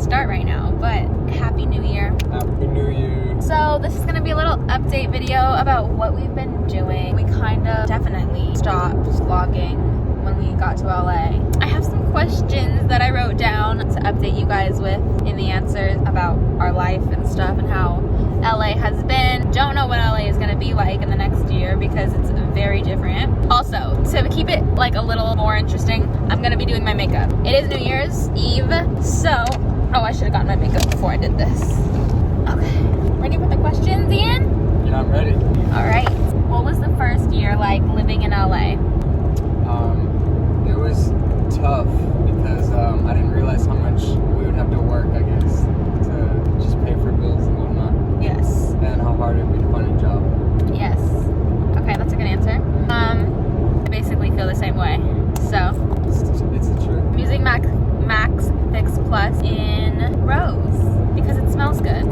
start right now, but Happy New Year. Happy New Year. So this is going to be a little update video about what we've been doing. We kind of definitely stopped vlogging when we got to LA. I have some questions that I wrote down to update you guys with in the answers about our life and stuff and how LA has been. Don't know what LA is going to be like in the next year because it's very different. Also, to keep it like a little more interesting, I'm going to be doing my makeup. It is New Year's Eve, so I should have gotten my makeup before I did this. Okay, ready for the questions, Ian? Yeah, I'm ready. All right. What was the first year like living in LA? It was tough because I didn't realize how much we would have to work, I guess, to just pay for bills and whatnot. Yes. And how hard it would be to find a job. Yes. Okay, that's a good answer. I basically feel the same way. So, It's the truth. I'm using Max Fix Plus in Rose because it smells good.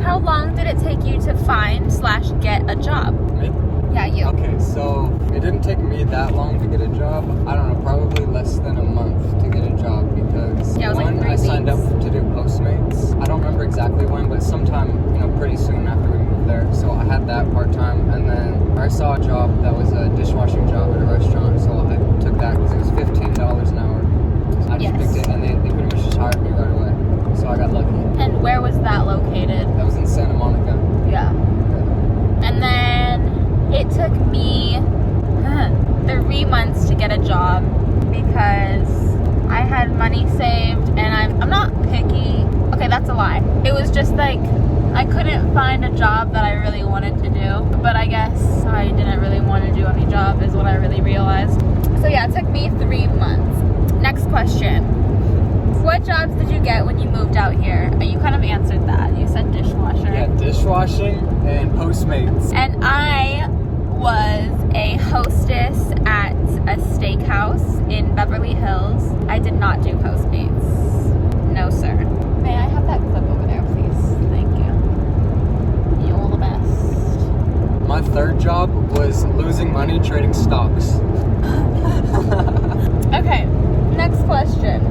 How long did it take you to find/get a job? Me? Yeah, you. Okay, so it didn't take me that long to get a job. I don't know, probably less than a month to get a job because Yeah, it was like one, 3 I signed up weeks. to do Postmates. I don't remember exactly when, but sometime, pretty soon after we moved there. So I had that part-time, and then I saw a job that was a dishwashing job at a restaurant, so I took that because it was $15 an hour. So I just Yes. picked it, and they pretty much just hired me right away. So I got lucky. And where was that located? That was in Santa Monica. Yeah. And then it took me 3 months to get a job because I had money saved, and I'm not picky. Okay, that's a lie. It was just like I couldn't find a job that I really wanted to do, but I guess I didn't really want to do any job is what I really realized. So yeah, it took me 3 months. Next question. What jobs did you get when you moved out here? You kind of answered that. You said dishwasher. Yeah, dishwashing and Postmates. And I was a hostess at a steakhouse in Beverly Hills. I did not do Postmates. No, sir. May I have that clip over there, please? Thank you. You're the best. My third job was losing money trading stocks. Okay, next question.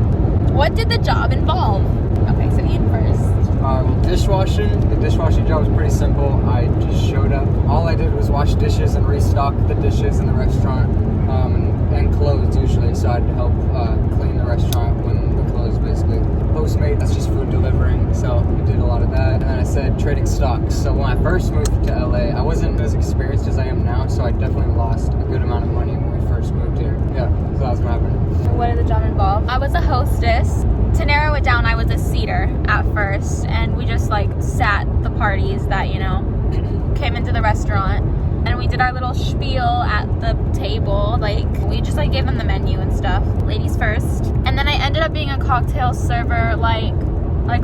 What did the job involve? Okay, so Ian first. The dishwashing job was pretty simple. I just showed up. All I did was wash dishes and restock the dishes in the restaurant, and clothes usually. So I'd help clean the restaurant when we closed, basically. Postmate, that's just food delivering. So I did a lot of that. And then I said trading stocks. So when I first moved to LA, I wasn't as experienced as I am now. So I definitely lost a good amount of money when we first moved here. Yeah, so that's what happened. What did the job involve? I was a hostess. To narrow it down, I was a seater at first, and we just like sat the parties that, came into the restaurant, and we did our little spiel at the table. Like, we just like gave them the menu and stuff. Ladies first. And then I ended up being a cocktail server like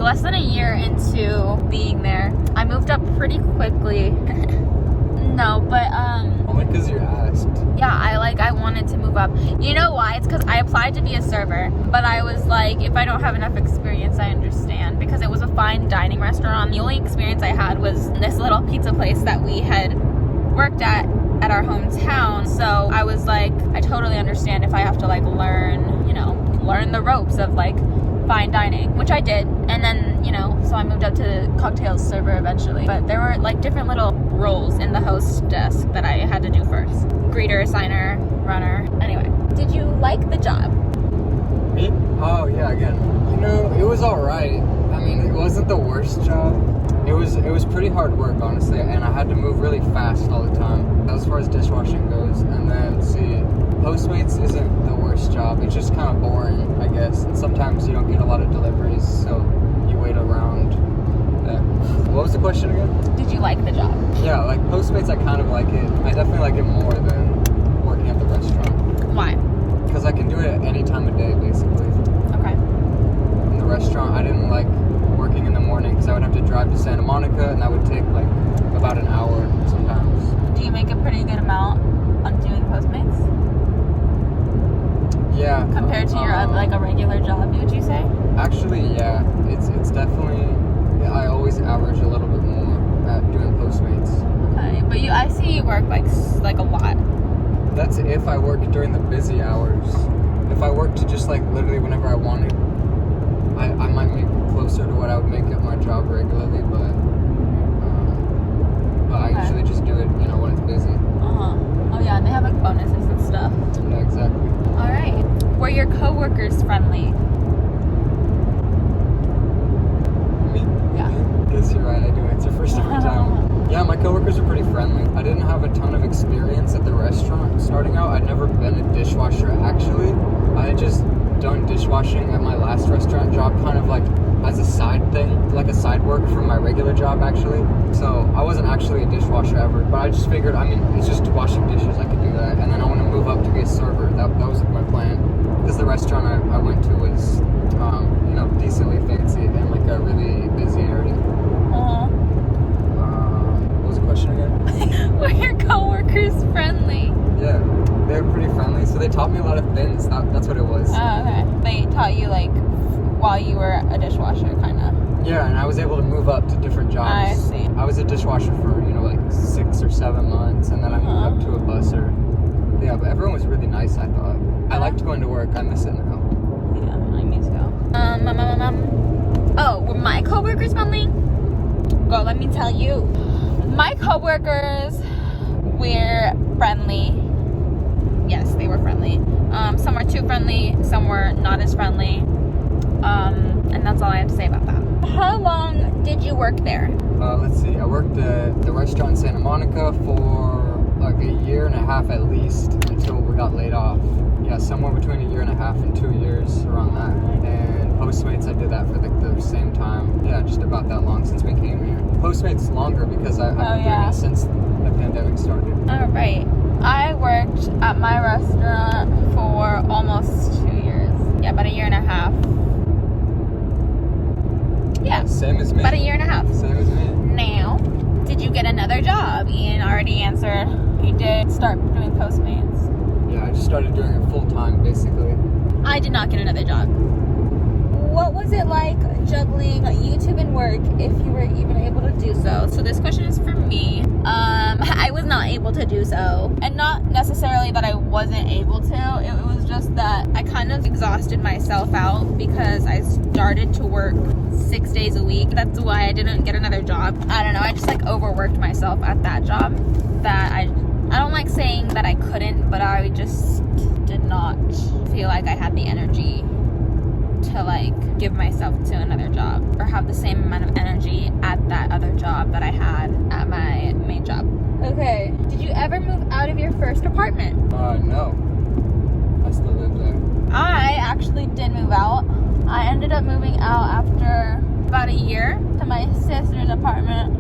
less than a year into being there. I moved up pretty quickly. No, but Only because you asked. yeah, I wanted to move up. You know why? It's because I applied to be a server, but I was like, if I don't have enough experience, I understand, because it was a fine dining restaurant. The only experience I had was this little pizza place that we had worked at our hometown. So I was like, I totally understand if I have to like learn the ropes of like fine dining, which I did. And then, so I moved up to cocktail server eventually. But there were like different little roles in the host desk that I had to do first. Greeter, signer, runner. Anyway, did you like the job? Me? Oh yeah, again. It was alright. I mean, it wasn't the worst job. It was pretty hard work, honestly, and I had to move really fast all the time, as far as dishwashing goes. And then, Postmates isn't the worst job. It's just kind of boring, I guess. And sometimes you don't get a lot of deliveries, so you wait around. What was the question again? Did you like the job? Yeah, like Postmates, I kind of like it. I definitely like it more than working at the restaurant. Why? Because I can do it at any time of day, basically. Okay. In the restaurant, I didn't like working in the morning because I would have to drive to Santa Monica, and that would take like about an hour sometimes. Do you make a pretty good amount on doing Postmates? Yeah. Compared to your like a regular job, would you say? Actually, yeah. It's definitely. I always average a little bit more at doing Postmates. Okay, but I see you work like a lot. That's if I work during the busy hours. If I worked just like literally whenever I wanted, I might make closer to what I would make at my job regularly, but I usually just do it, you know, when it's busy. Oh yeah, and they have like bonuses and stuff. Yeah, exactly. All right. Were your coworkers friendly? Me? Yeah. Yes, you're right. I do answer first every time. Yeah, my coworkers are pretty friendly. I didn't have a ton of experience at the restaurant starting out. I'd never been a dishwasher actually. I had just done dishwashing at my last restaurant job, kind of like as a side thing, like a side work from my regular job actually. So I wasn't actually a dishwasher ever, but I just figured, I mean, it's just washing dishes, I could do that. And then I want to move up to be a server. That was my plan. Because the restaurant I went to was, you know, decently fancy and like a really busy area. What was the question again? Were your coworkers friendly? Yeah, they were pretty friendly. So they taught me a lot of things. That's what it was. Oh, okay. They taught you like while you were a dishwasher, kind of. Yeah, and I was able to move up to different jobs. I see. I was a dishwasher for, you know, like 6 or 7 months, and then I moved up to a busser. Yeah, but everyone was really nice, I thought. I liked going to work. I miss it now. Yeah, I miss it. Oh, were my coworkers friendly? Girl, let me tell you. My coworkers were friendly. Yes, they were friendly. Some were too friendly, some were not as friendly. And that's all I have to say about that. How long did you work there? Let's see. I worked at the restaurant in Santa Monica for like a year and a half at least until we got laid off. Yeah, somewhere between a year and a half and 2 years, around that. And Postmates, I did that for the same time. Yeah, just about that long since we came here. Postmates longer because I've been doing it since the pandemic started. All right. I worked at my restaurant for almost 2 years. Yeah, about a year and a half. Yeah. Same as me. About a year and a half. Same as me. Now, did you get another job? Ian already answered. He did start doing Postmates. Yeah, I just started doing it full time, basically. I did not get another job. What was it like juggling YouTube and work if you were even able to do so? So this question is for me. I was not able to do so. And not necessarily that I wasn't able to. It was just that I kind of exhausted myself out because I started to work 6 days a week. That's why I didn't get another job. I don't know. I just like overworked myself at that job. That I don't like saying that I couldn't, but I just did not feel like I had the energy to like give myself to another job or have the same amount of energy at that other job that I had at my main job. Okay. Did you ever move out of your first apartment? No. I still live there. I actually did move out. I ended up moving out after about a year to my sister's apartment,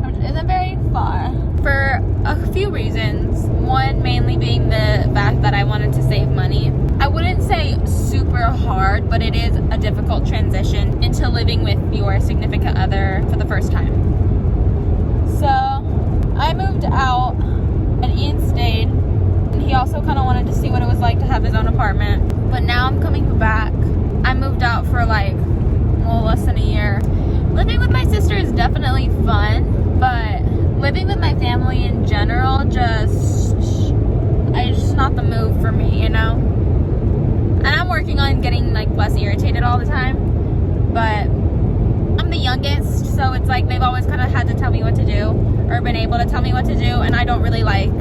which isn't very far. For a few reasons. One mainly being the fact that I wanted to save money. I wouldn't say super hard, but it is a difficult transition into living with your significant other for the first time. So I moved out and Ian stayed. And he also kind of wanted to see what it was like to have his own apartment. But now I'm coming back. I moved out for like, well, less than a year. Living with my sister is definitely fun, but living with my family in general, it's just not the move for me, you know? And I'm working on getting like less irritated all the time, but I'm the youngest, so it's like they've always kind of had to tell me what to do or been able to tell me what to do, and I don't really like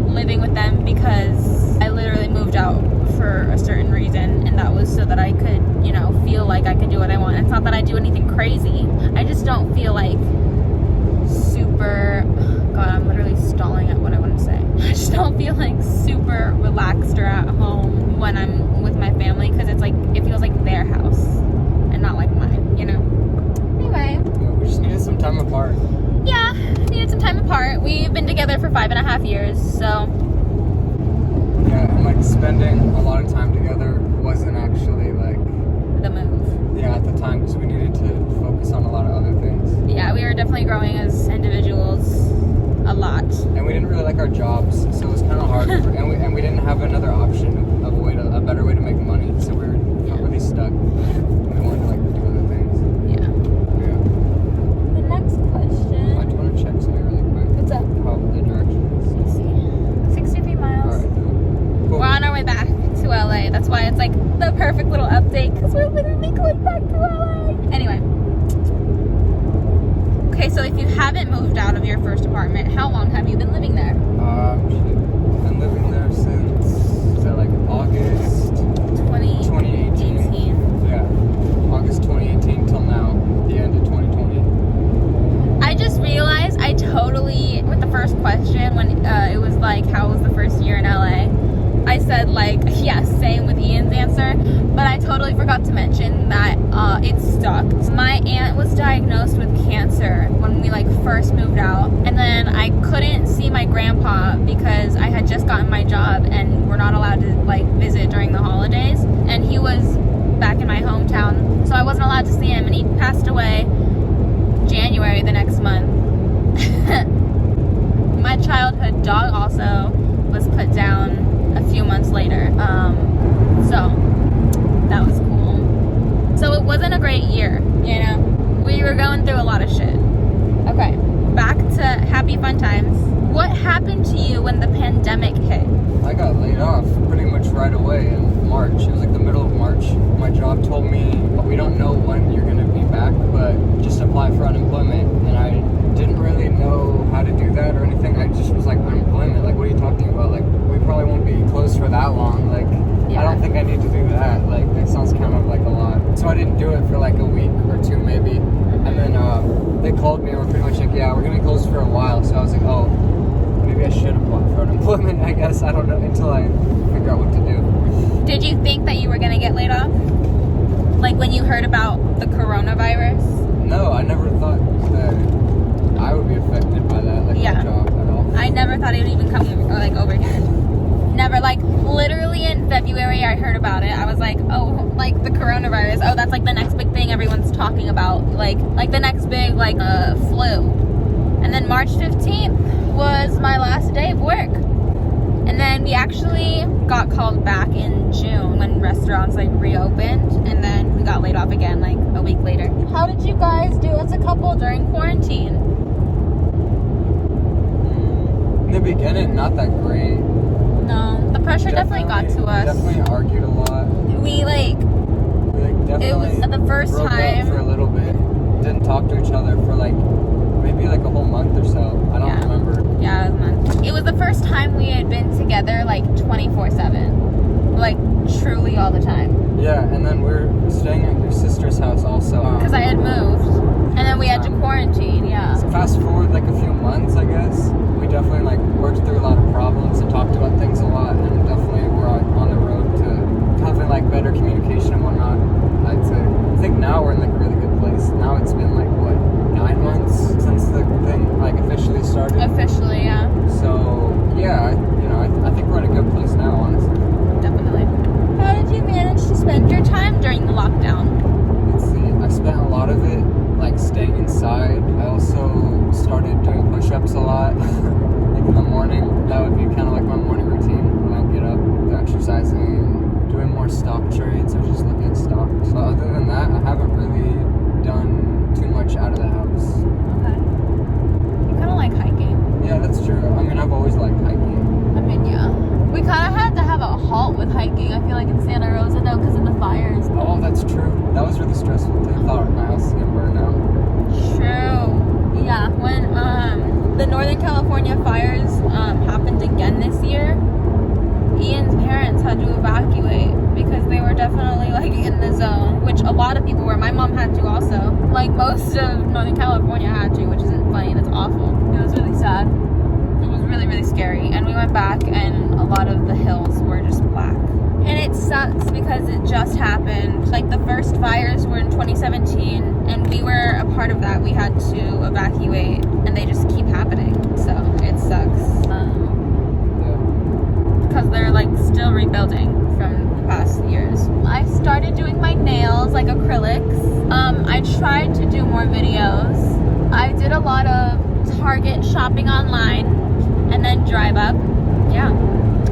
living with them because I literally moved out for a certain reason, and that was so that I could, you know, feel like I could do what I want. It's not that I do anything crazy. I just don't feel like super, God, I'm literally stalling at what I want to say. I just don't feel like super relaxed or at home when I'm with my family because it's like, it feels like their house and not like mine, you know? Anyway. Yeah, we just needed some time apart. Yeah, needed some time apart. We've been together for 5.5 years, so. Yeah, and like spending a lot of time together wasn't actually like the move. Yeah, at the time, because we needed to focus on a lot of other things. Yeah, we were definitely growing as individuals a lot. And we didn't really like our jobs, so it was kind of hard. and we didn't have another option of a better way to make money, so we were really stuck. We wanted to like do other things. Yeah. Yeah. The next question. I just want to check something really quick. What's up? How the direction is. Let's see. 63 miles. All right. Cool. We're on our way back to LA. That's why it's perfect little update because we're literally going back to LA. Anyway. Okay, so if you haven't moved out of your first apartment, how long have you been living there? I've been living there since, is that like August 2018? Yeah, August 2018 till now, the end of 2020. I just realized I totally, with the first question, when it was like, how was the first year in LA? I said like, yes, same with Ian's answer, but I totally forgot to mention that it sucked. My aunt was diagnosed with cancer when we like first moved out, and then I couldn't see my grandpa because I had just gotten my job and we're not allowed to like visit during the holidays, and he was back in my hometown, so I wasn't allowed to see him, and he passed away January the next month. My childhood dog also was put down a few months later, so that was cool. So it wasn't a great year, you know. We were going through a lot of shit. Okay, back to happy fun times. What happened to you when the pandemic hit? I got laid off pretty much right away in March. It was like the middle of March. My job told me, we don't know when you're gonna be back, but just apply for unemployment. And I didn't really know how to do that or anything. I just was like, unemployment? Like, what are you talking about? Like, we probably won't be closed for that long. Like, I don't think I need to do that. Like, that sounds kind of like a lot. So I didn't do it for like a week or two maybe. And then they called me and were pretty much like, yeah, we're gonna be closed for a while. So I was like, oh, maybe I should apply for unemployment, I guess. I don't know, until I figure out what to do. Did you think that you were gonna get laid off? Like when you heard about the coronavirus? No, I never thought that I would be affected by that, like my job at all. I never thought it would even come like over here. Never. Like literally in February I heard about it. I was like, oh, like the coronavirus. Oh, that's like the next big thing everyone's talking about. Like the next big like flu. And then March 15th was my last day of work. And then we actually got called back in June when restaurants like reopened, and then we got laid off again like a week later. How did you guys do as a couple during quarantine? In the beginning, not that great. No, the pressure definitely got to us. Definitely argued a lot. We definitely it was the first broke time up for a little bit. Didn't talk to each other for like maybe like a whole month or so. I don't remember. Yeah, it was a month. It was the first time we had been together like 24/7, like truly all the time. Yeah, and then we're staying at your sister's house also. Because I had moved, and then we had to quarantine. Yeah. So fast forward like a few months, I guess. We definitely like worked through a lot of problems and talked about things a lot, and definitely we're on the road to having like better communication and whatnot. I'd say. I think now we're in like a really good place. Now it's been like what, 9 months since the thing like officially started. Officially, yeah. So yeah, I think we're in a good place now, honestly. Definitely. How did you manage to spend your time during the lockdown? Let's see. I spent a lot of it like staying inside. I also started doing push-ups a lot. Like in the morning, that would be kind of like my morning routine when I get up, exercising, doing more stock trades. I was just looking at stocks. So other than that, I haven't really done too much out of the house. Okay. You kind of like hiking. Yeah, that's true. I mean, I've always liked hiking. I mean, yeah. We kind of had to have a halt with hiking, I feel like, in Santa Rosa, though, because of the fires. Oh, that's true. That was really stressful, too. I thought my house was getting burned out. True. Yeah, when the Northern California fires happened again this year, Ian's parents had to evacuate because they were definitely, like, in the zone, which a lot of people were. My mom had to also. Like, most of Northern California had to, which isn't funny. That's awful. It was really sad. It was really, really scary. And we went back, and a lot of the hills were just black. And it sucks because it just happened. Like, the first fires were in 2017, and we were a part of that. We had to evacuate, and they just keep happening. So, it sucks. Because they're, like, still rebuilding from the past years. I started doing my nails, like acrylics. I tried to do more videos. I did a lot of Target shopping online, and then drive up. Yeah.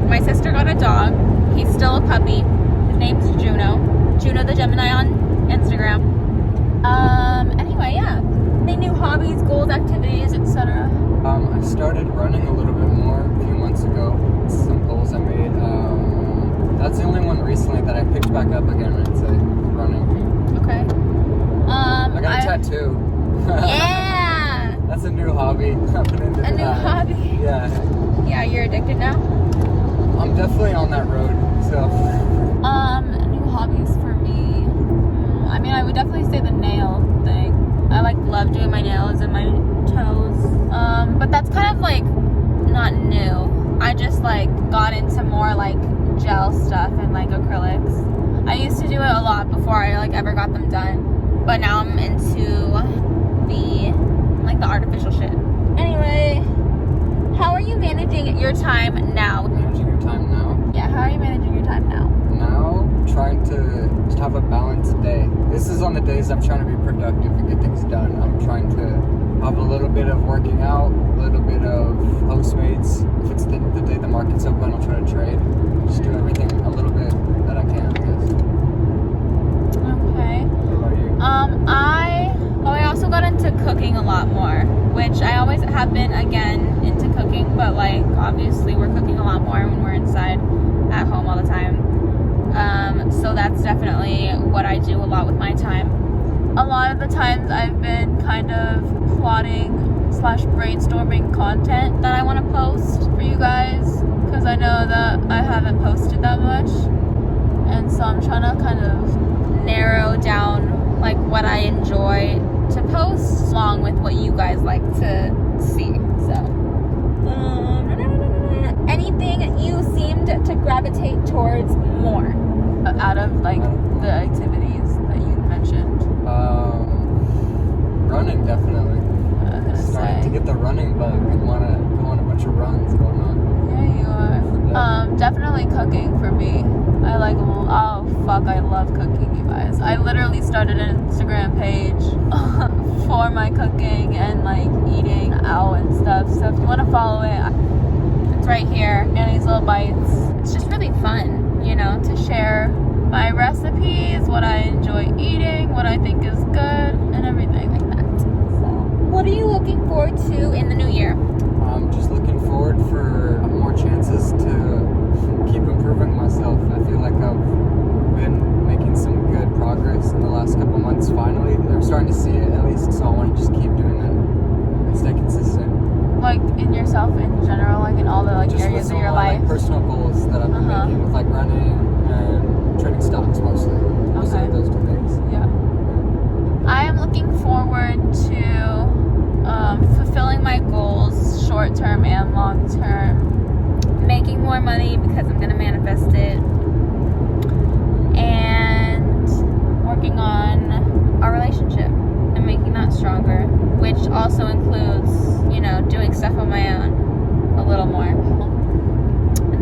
My sister got a dog. He's still a puppy. His name's Juno. Juno the Gemini on Instagram. Anyway, yeah. Any new hobbies, goals, activities, etc.? I started running a little bit more a few months ago. Some goals I made. That's the only one recently that I picked back up again, I'd say, running. Okay. I got a tattoo. Yeah! That's a new hobby. I've been into A new hobby. Yeah. Yeah, you're addicted now? I'm definitely on that road, so. New hobbies for me. I mean, I would definitely say the nail thing. I love doing my nails and my toes. But that's kind of not new. I just got into more gel stuff and acrylics. I used to do it a lot before I ever got them done. But now I'm into the artificial shit. Anyway, how are you managing your time now? Managing your time now? Yeah, how are you managing your time now? Now, trying to just have a balanced day. This is on the days I'm trying to be productive and get things done. I'm trying to have a little bit of working out, a little bit of Postmates. If it's the day the market's open, I'll try to trade. Just do everything a little bit that I can, I guess. Okay. What about you? I also got into cooking a lot more, which I always have been again into cooking, but obviously we're cooking a lot more when we're inside at home all the time. So that's definitely what I do a lot with my time. A lot of the times I've been kind of plotting / brainstorming content that I want to post for you guys, because I know that I haven't posted that much, and so I'm trying to kind of narrow down what I enjoy to post along with what you guys like to see. So anything you seemed to gravitate towards more out of the activities that you mentioned? Running, definitely. I was gonna Starting to say. get the running bug and want to go on a bunch of runs going on. Yeah, you are. Yeah. Definitely cooking for me. I love cooking, you guys. I literally started an Instagram page for my cooking and eating out and stuff. So if you want to follow it, it's right here. Annie's Little Bites. It's just really fun, to share my recipes, what I enjoy eating, what I think is good, and everything like that. So, what are you looking forward to in the new year? I'm just looking forward for more chances to keep improving myself. I feel like I've been making some good progress in the last couple months finally. I'm starting to see it at least, so I want to just keep doing that and stay consistent. In yourself in general, in all the just areas with of your some of my, life? personal goals that I've been making with running and trading stocks mostly. Mostly Okay. those two things. Yeah. I am looking forward to fulfilling my goals, short term and long term. Making more money because I'm going to manifest it. And working on our relationship and making that stronger, which also includes, doing stuff on my own a little more.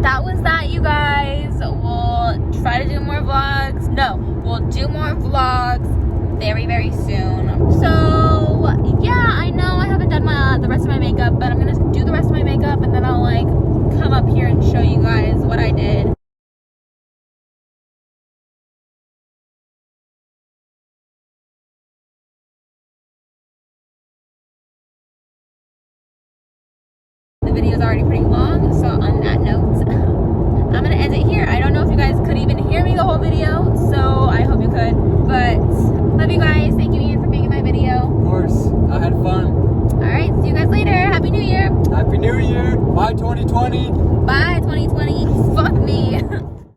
That was that, you guys. We'll try to do more vlogs. No, we'll do more vlogs very, very soon. So, yeah, I know I haven't done the rest of my makeup, but I'm going to do the rest of my makeup, and then I'll, come up here and show you guys what I did. The video is already pretty long, so on that note, I'm gonna end it here. I don't know if you guys could even hear me the whole video, so I hope you could. But love you guys. Thank you, Ian, for being in my video. Of course, I had fun. All right, see you guys later. Happy New Year. Happy New Year. Bye 2020.